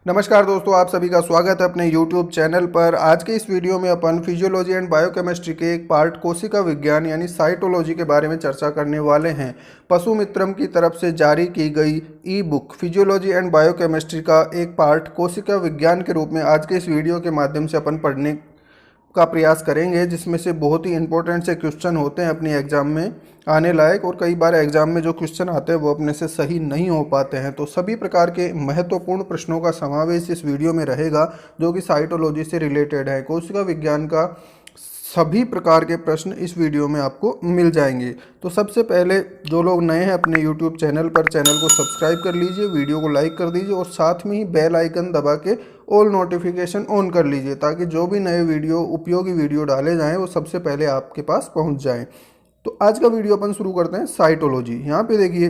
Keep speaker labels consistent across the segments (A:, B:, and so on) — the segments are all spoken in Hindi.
A: नमस्कार दोस्तों, आप सभी का स्वागत है अपने YouTube चैनल पर। आज के इस वीडियो में अपन फिजियोलॉजी एंड बायोकेमिस्ट्री के एक पार्ट कोशिका विज्ञान यानी साइटोलॉजी के बारे में चर्चा करने वाले हैं। पशु मित्रम की तरफ से जारी की गई ई बुक फिजियोलॉजी एंड बायोकेमिस्ट्री का एक पार्ट कोशिका विज्ञान के रूप में आज के इस वीडियो के माध्यम से अपन पढ़ने का प्रयास करेंगे, जिसमें से बहुत ही इंपॉर्टेंट से क्वेश्चन होते हैं अपनी एग्जाम में आने लायक, और कई बार एग्जाम में जो क्वेश्चन आते हैं वो अपने से सही नहीं हो पाते हैं। तो सभी प्रकार के महत्वपूर्ण प्रश्नों का समावेश इस वीडियो में रहेगा जो कि साइटोलॉजी से रिलेटेड है। कोशिका विज्ञान का सभी प्रकार के प्रश्न इस वीडियो में आपको मिल जाएंगे। तो सबसे पहले जो लोग नए हैं अपने YouTube चैनल पर, चैनल को सब्सक्राइब कर लीजिए, वीडियो को लाइक कर दीजिए और साथ में ही बेल आइकन दबा के ऑल नोटिफिकेशन ऑन कर लीजिए, ताकि जो भी नए वीडियो, उपयोगी वीडियो डाले जाएं वो सबसे पहले आपके पास पहुंच जाएं। तो आज का वीडियो अपन शुरू करते हैं साइटोलॉजी। यहाँ पे देखिए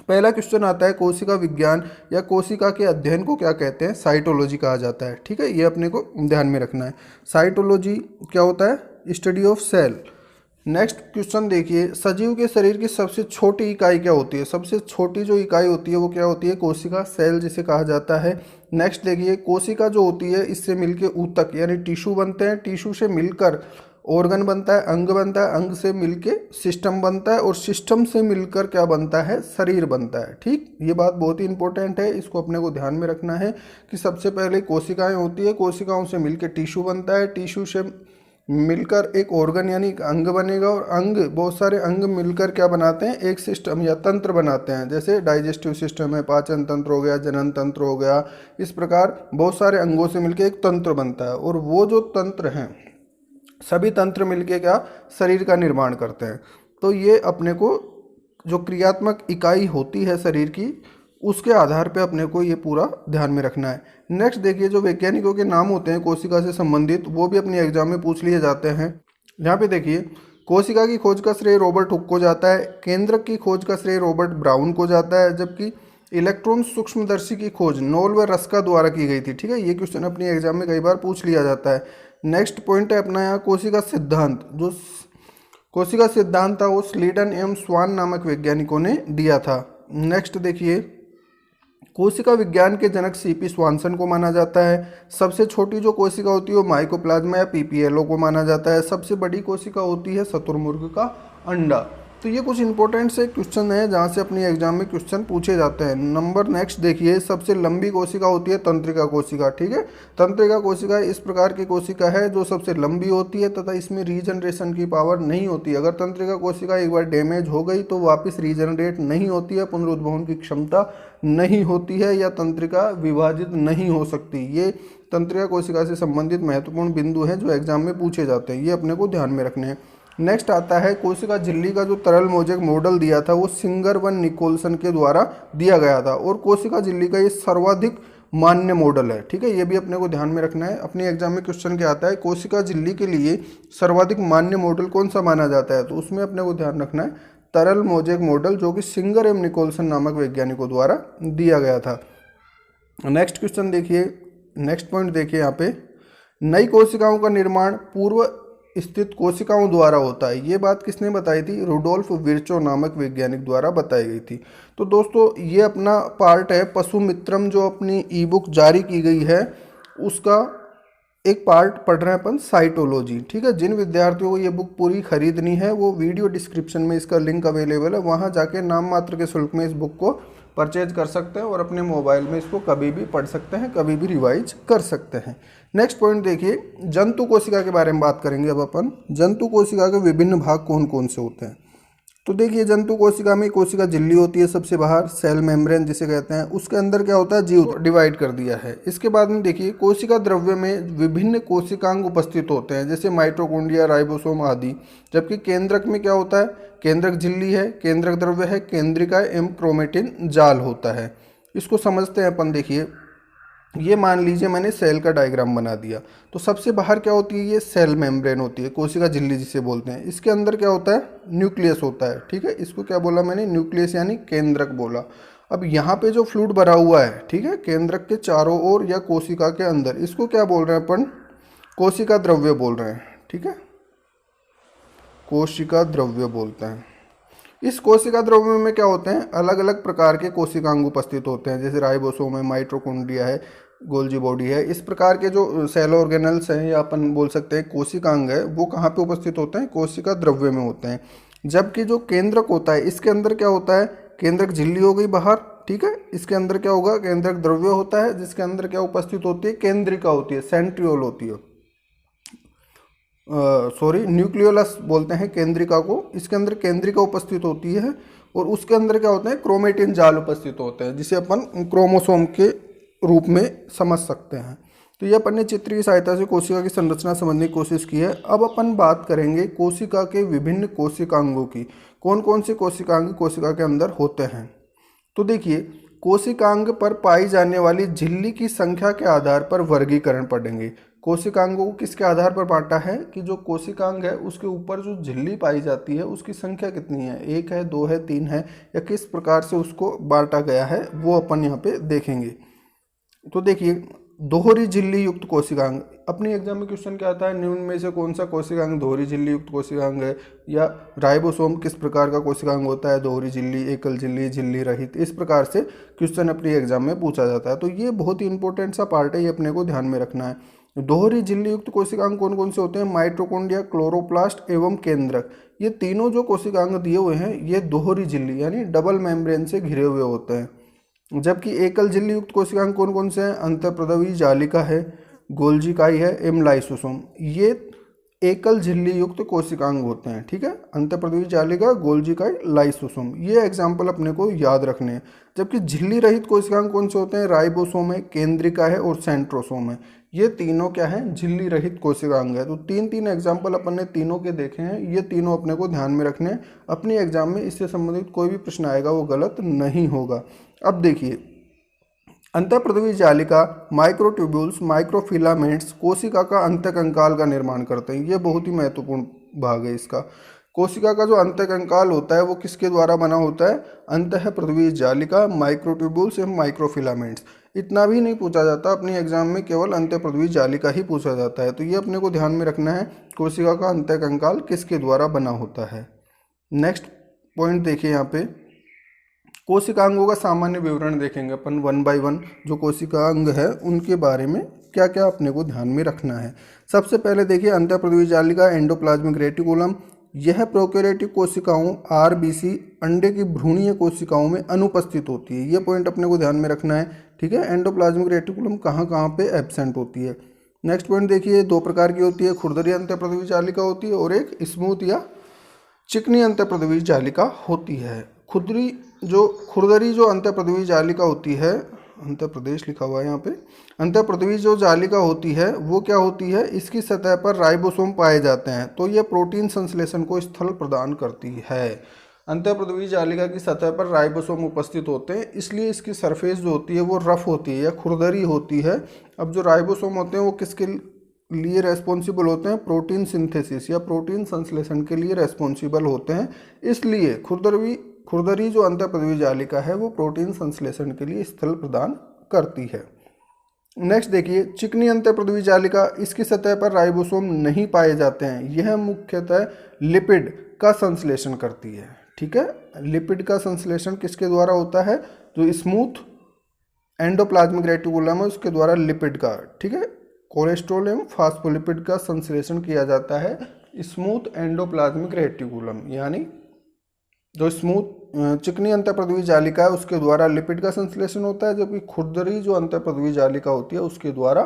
A: पहला क्वेश्चन आता है, कोशिका विज्ञान या कोशिका के अध्ययन को क्या कहते हैं? साइटोलॉजी कहा जाता है। ठीक है, ये अपने को ध्यान में रखना है। साइटोलॉजी क्या होता है? Study of cell. Next question देखिए, सजीव के शरीर की सबसे छोटी इकाई क्या होती है? सबसे छोटी जो इकाई होती है वो क्या होती है? कोशिका, सेल जिसे कहा जाता है। नेक्स्ट देखिए, कोशिका जो होती है इससे मिलकर ऊतक यानी टिश्यू बनते हैं, टिश्यू से मिलकर ऑर्गन बनता है, अंग बनता है, अंग से मिलके सिस्टम बनता है और सिस्टम से मिलकर क्या बनता है? शरीर बनता है। ठीक, ये बात बहुत ही इंपॉर्टेंट है, इसको अपने को ध्यान में रखना है कि सबसे पहले कोशिकाएं होती है, कोशिकाओं से मिलकर टिश्यू बनता है, टिश्यू से मिलकर एक ऑर्गन यानी एक अंग बनेगा और अंग, बहुत सारे अंग मिलकर क्या बनाते हैं? एक सिस्टम या तंत्र बनाते हैं। जैसे डाइजेस्टिव सिस्टम है, पाचन तंत्र हो गया, जनन तंत्र हो गया, इस प्रकार बहुत सारे अंगों से मिलकर एक तंत्र बनता है। और वो जो तंत्र हैं, सभी तंत्र मिलके क्या शरीर का निर्माण करते हैं। तो ये अपने को जो क्रियात्मक इकाई होती है शरीर की, उसके आधार पे अपने को ये पूरा ध्यान में रखना है। नेक्स्ट देखिए, जो वैज्ञानिकों के नाम होते हैं कोशिका से संबंधित, वो भी अपनी एग्जाम में पूछ लिए जाते हैं। यहाँ पे देखिए, कोशिका की खोज का श्रेय रॉबर्ट हुक को जाता है, केंद्रक की खोज का श्रेय रॉबर्ट ब्राउन को जाता है, जबकि इलेक्ट्रॉन सूक्ष्मदर्शी की खोज नोल व रस्का द्वारा की गई थी। ठीक है, ये क्वेश्चन अपनी एग्जाम में कई बार पूछ लिया जाता है। नेक्स्ट पॉइंट है अपना यहाँ कोशिका सिद्धांत। जो कोशिका सिद्धांत था वो स्लीडन एवं स्वान नामक वैज्ञानिकों ने दिया था। नेक्स्ट देखिए, कोशिका विज्ञान के जनक सीपी स्वानसन को माना जाता है। सबसे छोटी जो कोशिका होती है वो माइकोप्लाज्मा या पीपीएलओ को माना जाता है। सबसे बड़ी कोशिका होती है शुतुरमुर्ग का अंडा। तो ये कुछ इंपॉर्टेंट से क्वेश्चन है जहाँ से अपनी एग्जाम में क्वेश्चन पूछे जाते हैं। नंबर नेक्स्ट देखिए, सबसे लंबी कोशिका होती है तंत्रिका कोशिका। ठीक है, तंत्रिका कोशिका इस प्रकार की कोशिका है जो सबसे लंबी होती है तथा इसमें रीजनरेशन की पावर नहीं होती। अगर तंत्रिका कोशिका एक बार डैमेज हो गई तो वापस रीजनरेट नहीं होती है, पुनरुद्भवन की क्षमता नहीं होती है या तंत्रिका विभाजित नहीं हो सकती। ये तंत्रिका कोशिका से संबंधित महत्वपूर्ण बिंदु हैं जो एग्जाम में पूछे जाते हैं, ये अपने को ध्यान में रखने हैं। नेक्स्ट आता है, कोशिका झिल्ली का जो तरल मोजेक मॉडल दिया था वो सिंगर व निकोलसन के द्वारा दिया गया था और कोशिका झिल्ली का ये सर्वाधिक मान्य मॉडल है। ठीक है, ये भी अपने को ध्यान में रखना है। अपनी एग्जाम में क्वेश्चन क्या आता है, कोशिका झिल्ली के लिए सर्वाधिक मान्य मॉडल कौन सा माना जाता है? तो उसमें अपने को ध्यान रखना है तरल मोजेक मॉडल, जो कि सिंगर एवं निकोलसन नामक वैज्ञानिकों द्वारा दिया गया था। नेक्स्ट क्वेश्चन देखिए, नेक्स्ट पॉइंट देखिए, यहाँ पे नई कोशिकाओं का निर्माण पूर्व स्थित कोशिकाओं द्वारा होता है। ये बात किसने बताई थी? रुडोल्फ विर्चो नामक वैज्ञानिक द्वारा बताई गई थी। तो दोस्तों ये अपना पार्ट है पशु मित्रम, जो अपनी ई बुक जारी की गई है उसका एक पार्ट पढ़ रहे हैं अपन साइटोलॉजी। ठीक है, जिन विद्यार्थियों को ये बुक पूरी खरीदनी है वो वीडियो डिस्क्रिप्शन में इसका लिंक अवेलेबल है, वहाँ जाके नाम मात्र के शुल्क में इस बुक को परचेज कर सकते हैं और अपने मोबाइल में इसको कभी भी पढ़ सकते हैं, कभी भी रिवाइज कर सकते हैं। नेक्स्ट पॉइंट देखिए, जंतु कोशिका के बारे में बात करेंगे अब अपन। जंतु कोशिका के विभिन्न भाग कौन कौन से होते हैं? तो देखिए, जंतु कोशिका में कोशिका झिल्ली होती है सबसे बाहर, सेल मेम्ब्रेन जिसे कहते हैं, उसके अंदर क्या होता है? जीव डिवाइड कर दिया है। इसके बाद में देखिए, कोशिका द्रव्य में विभिन्न कोशिकांग उपस्थित होते हैं जैसे माइटोकॉन्ड्रिया, राइबोसोम आदि। जबकि केंद्रक में क्या होता है? केंद्रक झिल्ली है, केंद्रक द्रव्य है, केंद्रिका एवं क्रोमेटिन जाल होता है। इसको समझते हैं अपन। देखिए, ये मान लीजिए मैंने सेल का डायग्राम बना दिया, तो सबसे बाहर क्या होती है? ये सेल मेम्ब्रेन होती है, कोशिका झिल्ली जिसे बोलते हैं। इसके अंदर क्या होता है? न्यूक्लियस होता है। ठीक है, इसको क्या बोला मैंने? न्यूक्लियस यानी केंद्रक बोला। अब यहाँ पे जो फ्लूइड भरा हुआ है, ठीक है, केंद्रक के चारों ओर या कोशिका के अंदर, इसको क्या बोल रहे हैं अपन? कोशिका द्रव्य बोल रहे हैं। ठीक है, कोशिका द्रव्य बोलते हैं। इस कोशिका द्रव्य में क्या होते हैं, अलग अलग प्रकार के कोशिकांग उपस्थित होते हैं, जैसे राइबोसोम है, माइटोकॉन्ड्रिया है, गोल्जी बॉडी है। इस प्रकार के जो सेल ऑर्गेनल्स हैं या अपन बोल सकते हैं कोशिकांग है, वो कहाँ पे उपस्थित होते हैं, कोशिका द्रव्य में होते हैं। जबकि जो केंद्रक होता है, इसके अंदर क्या होता है, केंद्रक झिल्ली हो गई बाहर, ठीक है। इसके अंदर क्या होगा, केंद्रक द्रव्य होता है, जिसके अंदर क्या उपस्थित होती है, केंद्रिका होती है, सेंट्रियोल होती है, न्यूक्लियोलस बोलते हैं केंद्रिका को। इसके अंदर केंद्रिका उपस्थित होती है और उसके अंदर क्या होता है, क्रोमेटिन जाल उपस्थित होते हैं, जिसे अपन क्रोमोसोम के रूप में समझ सकते हैं। तो ये अपन ने चित्र की सहायता से कोशिका की संरचना समझने की कोशिश की है। अब अपन बात करेंगे कोशिका के विभिन्न कोशिकांगों की, कौन कौन से कोशिकांग कोशिका के अंदर होते हैं। तो देखिए, कोशिकांग पर पाई जाने वाली झिल्ली की संख्या के आधार पर वर्गीकरण पढ़ेंगे। कोशिकांगों को किसके आधार पर बांटा है कि जो कोशिकांग है उसके ऊपर जो झिल्ली पाई जाती है उसकी संख्या कितनी है, 1 है, 2 है, 3 है, या किस प्रकार से उसको बांटा गया है, वो अपन यहाँ पे देखेंगे। तो देखिए, दोहरी झिल्ली युक्त कोशिकांग, अपने एग्जाम में क्वेश्चन क्या आता है, निम्न में से कौन सा कोशिकांग दोहरी झिल्ली युक्त कोशिकांग है, या राइबोसोम किस प्रकार का कोशिकांग होता है, दोहरी झिल्ली, एकल झिल्ली, झिल्ली रहित, इस प्रकार से क्वेश्चन अपने एग्जाम में पूछा जाता है। तो ये बहुत ही इंपॉर्टेंट सा पार्ट है, ये अपने को ध्यान में रखना है। दोहरी झिल्ली युक्त कोशिकांग कौन कौन से होते हैं, माइटोकॉन्ड्रिया, क्लोरोप्लास्ट एवं केंद्रक, ये तीनों जो कोशिकांग दिए हुए हैं ये दोहरी झिल्ली यानी डबल मेम्ब्रेन से घिरे हुए होते हैं। जबकि एकल झिल्ली युक्त कोशिकांग कौन कौन से हैं, अंतःप्रदवी जालिका है, गोल्जी काई है एवं लाइसोसोम, ये एकल झिल्ली युक्त कोशिकांग होते हैं, ठीक है। अंतःप्रदवी जालिका, गोल्जी काई, लाइसोसोम, ये एग्जाम्पल अपने को याद रखने हैं। जबकि झिल्ली रहित कोशिकांग कौन से होते हैं, राइबोसोम है, केंद्रिका है और सेंट्रोसोम है, ये तीनों क्या है, झिल्ली रहित कोशिकांग है। तो तीन एग्जाम्पल अपन ने तीनों के देखे हैं, ये तीनों अपने को ध्यान में रखने हैं। अपने एग्जाम में इससे संबंधित कोई भी प्रश्न आएगा वो गलत नहीं होगा। अब देखिए, अंतःप्रदवी जालिका, माइक्रोट्यूब्यूल्स, माइक्रोफिलामेंट्स कोशिका का अंतःकंकाल का निर्माण करते हैं। ये बहुत ही महत्वपूर्ण भाग है इसका। कोशिका का जो अंतःकंकाल होता है वो किसके द्वारा बना होता है, अंतःप्रदवी जालिका, माइक्रोट्यूब्यूल्स एवं माइक्रोफिलामेंट्स। इतना भी नहीं पूछा जाता अपने एग्जाम में, केवल अंतःप्रदवी जालिका ही पूछा जाता है। तो ये अपने को ध्यान में रखना है, कोशिका का अंतःकंकाल किसके द्वारा बना होता है। नेक्स्ट पॉइंट देखिए, यहाँ पे कोशिकांगों का सामान्य विवरण देखेंगे अपन 1 बाय 1। जो कोशिकांग है उनके बारे में क्या क्या अपने को ध्यान में रखना है। सबसे पहले देखिए, अंतःप्रदवी जालिका, एंडोप्लाज्मिक रेटिकुलम, यह प्रोकैरियोटिक कोशिकाओं आरबीसी अंडे की भ्रूणीय कोशिकाओं में अनुपस्थित होती है। ये पॉइंट अपने को ध्यान में रखना है, ठीक है। एंडोप्लाज्मिक रेटिकुलम कहाँ कहाँ पे एब्सेंट होती है। नेक्स्ट पॉइंट देखिए, 2 प्रकार की होती है, खुरदरी अंतःप्रदवी जालिका होती है और एक स्मूथ या चिकनी अंतःप्रदवी जालिका होती है। खुरदरी जो अंतःप्रदवी जालिका होती है, अंतःप्रदेश लिखा हुआ है यहाँ पे, अंतःप्रदवी जो जालिका होती है वो क्या होती है, इसकी सतह पर राइबोसोम पाए जाते हैं, तो ये प्रोटीन संश्लेषण को स्थल प्रदान करती है। अंतःप्रदवी जालिका की सतह पर राइबोसोम उपस्थित होते हैं, इसलिए इसकी सरफेस जो होती है वो रफ होती है या खुरदरी होती है। अब जो राइबोसोम होते हैं वो किसके लिए रेस्पॉन्सिबल होते हैं, प्रोटीन सिंथेसिस या प्रोटीन संश्लेषण के लिए रेस्पॉन्सिबल होते हैं। इसलिए खुरदरी जो अंतःप्रदवी जालिका है वो प्रोटीन संश्लेषण के लिए स्थल प्रदान करती है। नेक्स्ट देखिए, चिकनी अंतःप्रदवी जालिका, इसकी सतह पर राइबोसोम नहीं पाए जाते हैं। यह मुख्यतः लिपिड का संश्लेषण करती है, ठीक है। लिपिड का संश्लेषण किसके द्वारा होता है, जो स्मूथ एंडोप्लाज्मिक रेटिकुलम है उसके द्वारा लिपिड का, ठीक है, कोलेस्ट्रॉल एवं फास्फोलिपिड का संश्लेषण किया जाता है स्मूथ एंडोप्लाज्मिक रेटिकुलम, यानी जो स्मूथ चिकनी अंतःप्रदवी जालिका है उसके द्वारा लिपिड का संश्लेषण होता है, जबकि खुरदरी जो अंतःप्रदवी जालिका होती है उसके द्वारा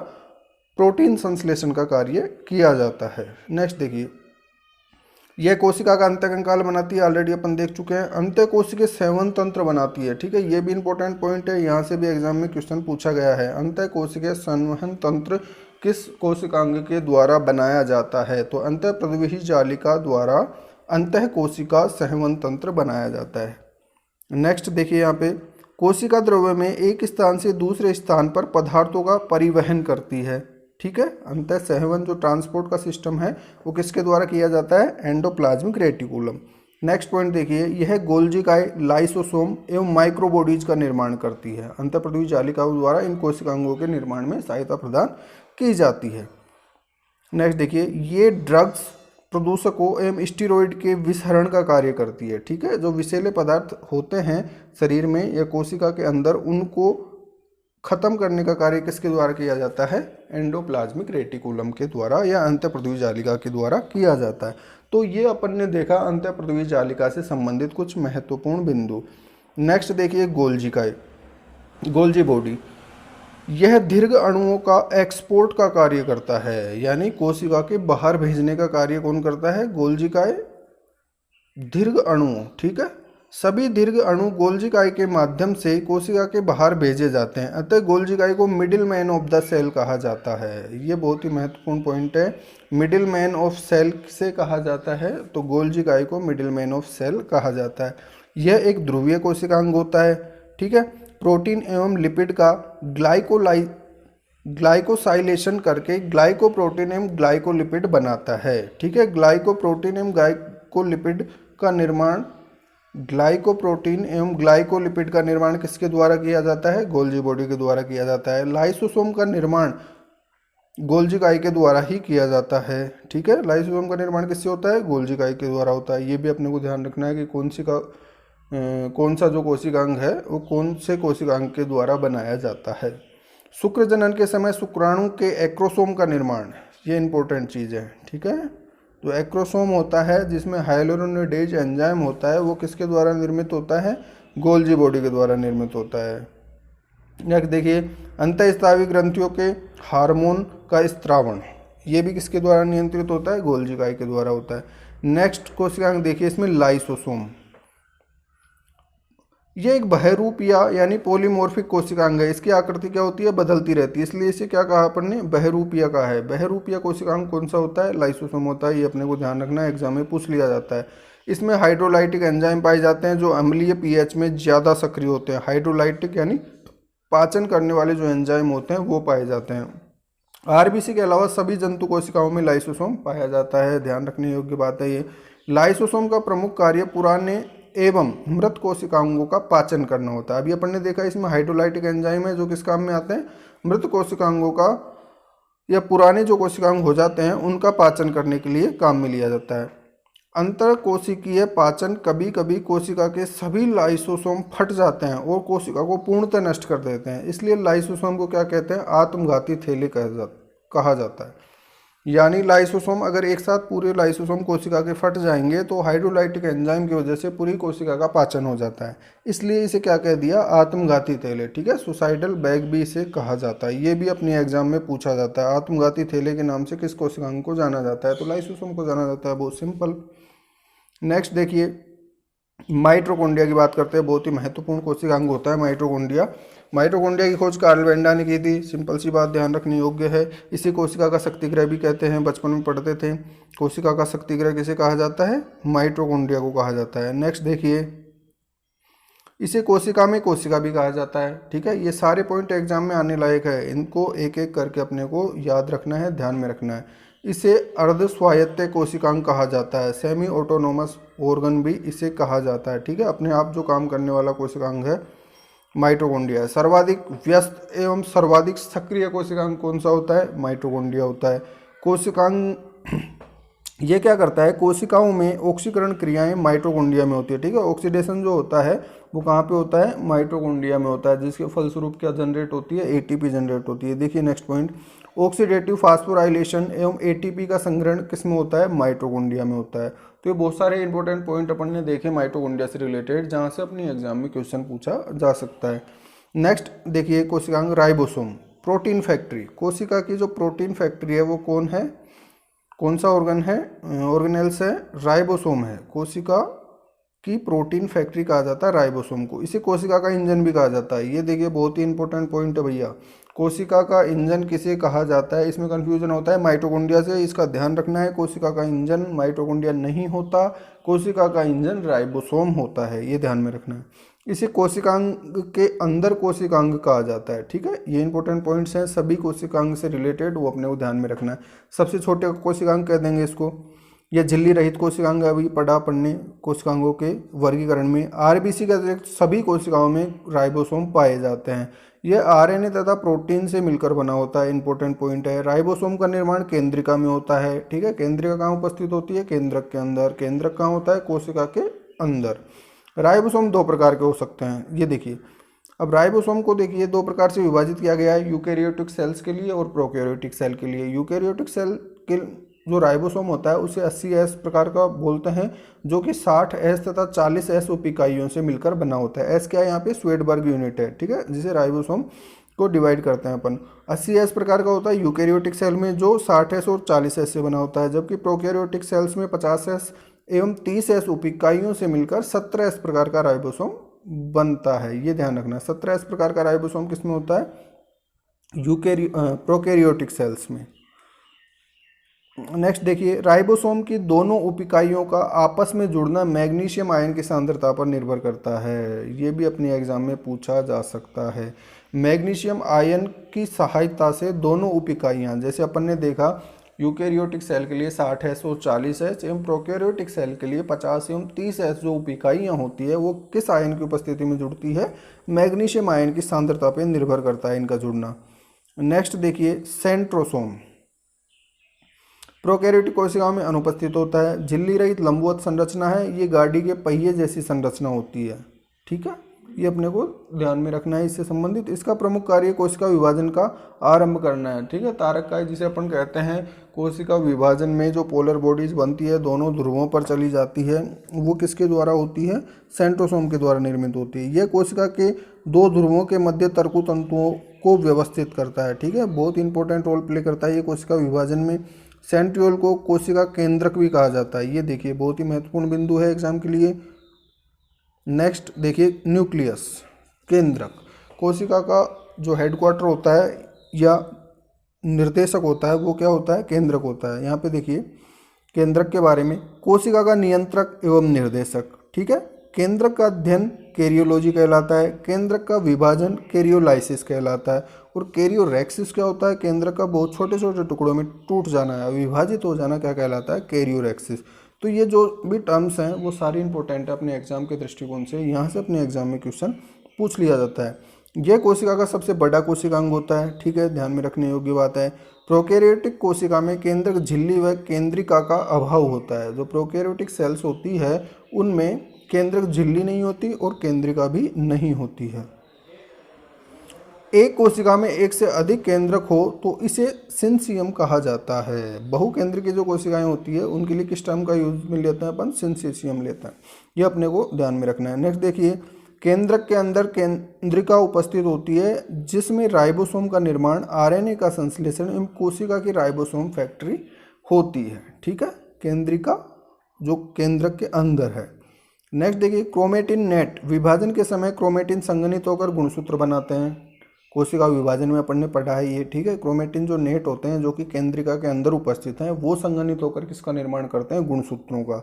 A: प्रोटीन संश्लेषण का कार्य किया जाता है। नेक्स्ट देखिए, यह कोशिका का अंतःकंकाल बनाती है, ऑलरेडी अपन देख चुके हैं। अंतःकोशिकीय संवहन तंत्र बनाती है, ठीक है, ये भी इंपॉर्टेंट पॉइंट है, यहाँ से भी एग्जाम में क्वेश्चन पूछा गया है। अंतःकोशिकीय संवहन तंत्र किस कोशिकांग के द्वारा बनाया जाता है, तो अंतःप्रदवी जालिका द्वारा अंतःकोशिका संवहन तंत्र बनाया जाता है। नेक्स्ट देखिए, यहाँ पे कोशिका द्रव्य में एक स्थान से दूसरे स्थान पर पदार्थों का परिवहन करती है, ठीक है। अंतः संवहन जो ट्रांसपोर्ट का सिस्टम है वो किसके द्वारा किया जाता है, एंडोप्लाज्मिक रेटिकुलम। नेक्स्ट पॉइंट देखिए, यह गोल्जी काई, लाइसोसोम एवं माइक्रोबॉडीज का निर्माण करती है। अंतःप्रदवी जालिकाओं द्वारा इन कोशिकांगों के निर्माण में सहायता प्रदान की जाती है। नेक्स्ट देखिए, ये ड्रग्स, प्रदूषकों एवं स्टीरॉयड के विसरण का कार्य करती है। ठीक है, जो विषैले पदार्थ होते हैं शरीर में या कोशिका के अंदर, उनको खत्म करने का कार्य किसके द्वारा किया जाता है? एंडोप्लाज्मिक रेटिकुलम के द्वारा या अंतःपृथ्वी जालिका के द्वारा किया जाता है। तो ये अपन ने देखा अंतःपृथ्वी जालिका से संबंधित कुछ महत्वपूर्ण बिंदु। नेक्स्ट देखिए गोल्जिकाए, गोल्जी बॉडी। यह दीर्घ अणुओं का एक्सपोर्ट का कार्य करता है, यानी कोशिका के बाहर भेजने का कार्य कौन करता है? गोल्जिकाए दीर्घ अणु। ठीक है, सभी दीर्घ अणु गोल्जिकाई के माध्यम से कोशिका के बाहर भेजे जाते हैं, अतः गोल्जिकाई को middle man of the cell कहा जाता है। ये बहुत ही महत्वपूर्ण पॉइंट है। मिडिल मैन ऑफ सेल से कहा जाता है, तो गोल्जिकाई को मिडिल मैन ऑफ सेल कहा जाता है। यह एक ध्रुवीय कोशिकांग होता है। ठीक है, प्रोटीन एवं लिपिड का ग्लाइकोसाइलेशन करके ग्लाइकोप्रोटीन एवं ग्लाइकोलिपिड बनाता है। ठीक है, ग्लाइकोप्रोटीन एवं ग्लाइकोलिपिड का निर्माण, ग्लाइकोप्रोटीन एवं ग्लाइकोलिपिड का निर्माण किसके द्वारा किया जाता है? गोल्जी बॉडी के द्वारा किया जाता है। लाइसोसोम का निर्माण गोल्जिकाई के द्वारा ही किया जाता है। ठीक है, लाइसोसोम का निर्माण किससे होता है? गोल्जिकाई के द्वारा होता है। ये भी अपने को ध्यान रखना है कि कौन सा जो कोशिकांग है वो कौन से कोशिकांग के द्वारा बनाया जाता है। शुक्र जनन के समय शुक्राणु के एक्रोसोम का निर्माण, ये इंपॉर्टेंट चीज़ है। ठीक है, जो एक्रोसोम होता है जिसमें हाइलोरोनिडेज एंजाइम होता है, वो किसके द्वारा निर्मित होता है? गोल्जी बॉडी के द्वारा निर्मित होता है। नेक्स्ट देखिए अंतःस्रावी ग्रंथियों के हार्मोन का स्त्रावण, ये भी किसके द्वारा नियंत्रित होता है? गोल्जिकाई के द्वारा होता है। नेक्स्ट कोशिकांग देखिए, इसमें लाइसोसोम, ये एक बहरूपिया यानी पॉलीमॉर्फिक कोशिकांग है। इसकी आकृति क्या होती है? बदलती रहती है, इसलिए इसे क्या कहा अपन ने? बहरूपिया कहा है। बहरूपिया कोशिकांग कौन सा होता है? लाइसोसोम होता है। ये अपने को ध्यान रखना है, एग्जाम में पूछ लिया जाता है। इसमें हाइड्रोलाइटिक एंजाइम पाए जाते हैं जो अम्लीय पीएच में ज़्यादा सक्रिय होते हैं। हाइड्रोलाइटिक यानी पाचन करने वाले जो एंजाइम होते हैं वो पाए जाते हैं। आरबीसी के अलावा सभी जंतु कोशिकाओं में लाइसोसोम पाया जाता है, ध्यान रखने योग्य बात है ये। लाइसोसोम का प्रमुख कार्य पुराने एवं मृत कोशिकांगों का पाचन करना होता है। अभी अपन ने देखा इसमें हाइड्रोलाइटिक एंजाइम है जो किस काम में आते हैं? मृत कोशिकांगों का या पुराने जो कोशिकांग हो जाते हैं उनका पाचन करने के लिए काम में लिया जाता है। अंतर कोशिकीय पाचन, कभी कभी कोशिका के सभी लाइसोसोम फट जाते हैं और कोशिका को पूर्णतः नष्ट कर देते हैं, इसलिए लाइसोसोम को क्या कहते हैं? आत्मघाती थैले कहा जाता है। यानी लाइसोसोम अगर एक साथ पूरे लाइसोसोम कोशिका के फट जाएंगे तो हाइड्रोलाइटिक एंजाइम की वजह से पूरी कोशिका का पाचन हो जाता है, इसलिए इसे क्या कह दिया? आत्मघाती थैले। ठीक है, सुसाइडल बैग भी इसे कहा जाता है। ये भी अपने एग्जाम में पूछा जाता है, आत्मघाती थैले के नाम से किस कोशिकांग को जाना जाता है? तो लाइसोसोम को जाना जाता है, बहुत सिंपल। नेक्स्ट देखिए माइटोकॉन्ड्रिया की बात करते हैं, बहुत ही महत्वपूर्ण कोशिकांग होता है माइटोकॉन्ड्रिया। माइटोकॉन्ड्रिया की खोज कार्ल वेंडा ने की थी, सिंपल सी बात, ध्यान रखने योग्य है। इसी कोशिका का शक्तिगृह भी कहते हैं, बचपन में पढ़ते थे। कोशिका का शक्तिगृह किसे कहा जाता है? माइटोकॉन्ड्रिया को कहा जाता है। नेक्स्ट देखिए इसे कोशिका में कोशिका भी कहा जाता है। ठीक है, ये सारे पॉइंट एग्जाम में आने लायक है, इनको एक एक करके अपने को याद रखना है, ध्यान में रखना है। इसे अर्ध स्वायत्त कोशिकांग कहा जाता है, सेमी ऑटोनोमस ऑर्गन भी इसे कहा जाता है। ठीक है, अपने आप जो काम करने वाला कोशिकांग है माइटोकॉन्ड्रिया है। सर्वाधिक व्यस्त एवं सर्वाधिक सक्रिय कोशिकांग कौन सा होता है? माइटोकॉन्ड्रिया होता है। कोशिकांग ये क्या करता है? कोशिकाओं में ऑक्सीकरण क्रियाएं माइटोकॉन्ड्रिया में होती है। ठीक है, ऑक्सीडेशन जो होता है वो कहाँ पे होता है? माइटोकॉन्ड्रिया में होता है, जिसके फलस्वरूप क्या जनरेट होती है? एटीपी जनरेट होती है। देखिए नेक्स्ट पॉइंट, ऑक्सीडेटिव फास्फोराइलेशन एवं एटीपी का संग्रहण किस में होता है? माइटोकॉन्ड्रिया में होता है। तो ये बहुत सारे इंपॉर्टेंट पॉइंट अपन ने देखे माइटोकॉन्ड्रिया से रिलेटेड, जहाँ से अपनी एग्जाम में क्वेश्चन पूछा जा सकता है। नेक्स्ट देखिए कोशिकांग राइबोसोम, प्रोटीन फैक्ट्री। कोशिका की जो प्रोटीन फैक्ट्री है वो कौन है? कौन सा ऑर्गन है? ऑर्गेनेल्स है, राइबोसोम है। कोशिका की प्रोटीन फैक्ट्री कहा जाता है राइबोसोम को। इसे कोशिका का इंजन भी कहा जाता है। ये देखिए बहुत ही इंपॉर्टेंट पॉइंट है भैया, कोशिका का इंजन किसे कहा जाता है? इसमें कंफ्यूजन होता है माइटोकॉन्ड्रिया से, इसका ध्यान रखना है। कोशिका का इंजन माइटोकॉन्ड्रिया नहीं होता, कोशिका का इंजन राइबोसोम होता है, ये ध्यान में रखना है। इसे कोशिकांग के अंदर कोशिकांग कहा जाता है। ठीक है, ये इंपॉर्टेंट पॉइंट्स हैं सभी कोशिकांग से रिलेटेड, वो अपने को ध्यान में रखना है। सबसे छोटे कोशिकांग कह देंगे इसको। यह झिल्ली रहित कोशिकांग अभी पढ़ने कोशिकांगों के वर्गीकरण में। आरबीसी के अतिरिक्त सभी कोशिकाओं में राइबोसोम पाए जाते हैं। यह आरएनए तथा प्रोटीन से मिलकर बना होता है, इंपॉर्टेंट पॉइंट है। राइबोसोम का निर्माण केंद्रिका में होता है, ठीक है। केंद्रिका कहाँ उपस्थित होती है? केंद्रक के अंदर। केंद्रक कहाँ होता है? कोशिका के अंदर। राइबोसोम दो प्रकार के हो सकते हैं, ये देखिए। अब राइबोसोम को देखिए दो प्रकार से विभाजित किया गया है, यूकैरियोटिक सेल्स के लिए और प्रोकैरियोटिक सेल के लिए। यूकैरियोटिक सेल के जो राइबोसोम होता है उसे 80S प्रकार का बोलते हैं, जो कि 60S तथा 40S उप इकाइयों से मिलकर बना होता है। एस क्या है यहाँ पे? स्वेडबर्ग यूनिट है, ठीक है, जिसे राइबोसोम को डिवाइड करते हैं अपन। 80S प्रकार का होता है यूकैरियोटिक सेल में, जो 60S और 40S से बना होता है, जबकि प्रोकैरियोटिक सेल्स में 50S एवं 30S उप इकाइयों से मिलकर 17S प्रकार का राइबोसोम बनता है। ये ध्यान रखना, 17S प्रकार का राइबोसोम किसमें होता है? प्रोकैरियोटिक सेल्स में। नेक्स्ट देखिए, राइबोसोम की दोनों उप इकाइयों का आपस में जुड़ना मैग्नीशियम आयन की सांद्रता पर निर्भर करता है। ये भी अपने एग्जाम में पूछा जा सकता है। मैग्नीशियम आयन की सहायता से दोनों उप इकाइयाँ, जैसे अपन ने देखा यूकैरियोटिक सेल के लिए 60S और 40S एवं प्रोकैरियोटिक सेल के लिए 50 एवं 30S जो उप इकाइयाँ होती है वो किस आयन की उपस्थिति में जुड़ती है? मैग्नीशियम आयन की सांद्रता पर निर्भर करता है इनका जुड़ना। नेक्स्ट देखिए, सेंट्रोसोम प्रोकैरियोटिक कोशिकाओं में अनुपस्थित होता है। झिल्ली रहित लंबवत संरचना है, ये गाड़ी के पहिए जैसी संरचना होती है, ठीक है। ये अपने को ध्यान में रखना है इससे संबंधित। इसका प्रमुख कार्य कोशिका विभाजन का आरंभ करना है, ठीक है। तारक काय जिसे अपन कहते हैं, कोशिका विभाजन में जो पोलर बॉडीज बनती है दोनों ध्रुवों पर चली जाती है, वो किसके द्वारा होती है? सेंट्रोसोम के द्वारा निर्मित होती है। यह कोशिका के दो ध्रुवों के मध्य तर्कु तंतुओं को व्यवस्थित करता है, ठीक है। बहुत इंपॉर्टेंट रोल प्ले करता है ये कोशिका विभाजन में। सेंट्रियोल को कोशिका केंद्रक भी कहा जाता है, ये देखिए बहुत ही महत्वपूर्ण बिंदु है एग्जाम के लिए। नेक्स्ट देखिए, न्यूक्लियस केंद्रक। कोशिका का जो हेडक्वार्टर होता है या निर्देशक होता है वो क्या होता है? केंद्रक होता है। यहाँ पे देखिए केंद्रक के बारे में, कोशिका का नियंत्रक एवं निर्देशक, ठीक है। केंद्रक का अध्ययन कैरियोलॉजी कहलाता है। केंद्रक का विभाजन कैरियोलाइसिस कहलाता है। और कैरियोरेक्सिस क्या होता है? केंद्रक का बहुत छोटे छोटे टुकड़ों में टूट जाना है, विभाजित हो जाना क्या कहलाता है? कैरियोरेक्सिस। तो ये जो भी टर्म्स हैं वो सारी इंपॉर्टेंट है अपने एग्जाम के दृष्टिकोण से, यहाँ से अपने एग्जाम में क्वेश्चन पूछ लिया जाता है। यह कोशिका का सबसे बड़ा कोशिकांग होता है, ठीक है, ध्यान में रखने योग्य बात है। प्रोकैरियोटिक कोशिका में केंद्रक झिल्ली व केंद्रिका का अभाव होता है। जो प्रोकैरियोटिक सेल्स होती है उनमें केंद्रक झिल्ली नहीं होती और केंद्रिका भी नहीं होती है। एक कोशिका में एक से अधिक केंद्रक हो तो इसे सिंसियम कहा जाता है। बहुकेंद्र की जो कोशिकाएं होती है उनके लिए किस टर्म का यूज में लेते हैं अपन? सिंसियम लेते हैं। ये अपने को ध्यान में रखना है। नेक्स्ट देखिए, केंद्रक के अंदर केंद्रिका उपस्थित होती है जिसमें राइबोसोम का निर्माण, आरएनए का संश्लेषण एवं कोशिका की राइबोसोम फैक्ट्री होती है, ठीक है। केंद्रिका जो केंद्रक के अंदर है। नेक्स्ट देखिए, क्रोमेटिन नेट। विभाजन के समय क्रोमेटिन संघनित होकर गुणसूत्र बनाते हैं। कोशिका विभाजन में अपन ने पढ़ा है ये, ठीक है। क्रोमेटिन जो नेट होते हैं जो कि केंद्रिका के अंदर उपस्थित हैं वो संघनित होकर किसका निर्माण करते हैं? गुणसूत्रों का।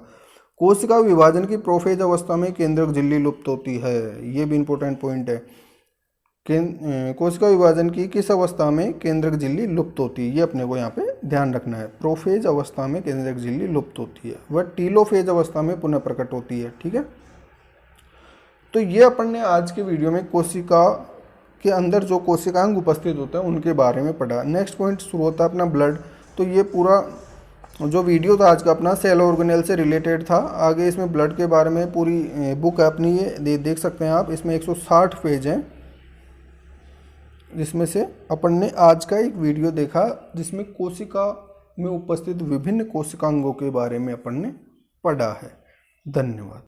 A: कोशिका विभाजन की प्रोफेज अवस्था में केंद्रक झिल्ली लुप्त होती है, ये भी इंपॉर्टेंट पॉइंट है। कोशिका विभाजन की किस अवस्था में केंद्रक झिल्ली लुप्त होती है? ये अपने को यहाँ पे ध्यान रखना है। प्रोफेज अवस्था में केंद्रक झिल्ली लुप्त होती है, वह टीलोफेज अवस्था में पुनः प्रकट होती है, ठीक है। तो ये अपन ने आज के वीडियो में कोशिका के अंदर जो कोशिकांग उपस्थित होते हैं उनके बारे में पढ़ा। नेक्स्ट पॉइंट शुरू होता है अपना ब्लड। तो ये पूरा जो वीडियो था आज का अपना सेल ऑर्गेनेल से रिलेटेड था। आगे इसमें ब्लड के बारे में पूरी बुक है अपनी, ये देख सकते हैं आप। इसमें 160 पेज हैं, जिसमें से अपन ने आज का एक वीडियो देखा जिसमें कोशिका में उपस्थित विभिन्न कोशिकांगों के बारे में अपन ने पढ़ा है। धन्यवाद।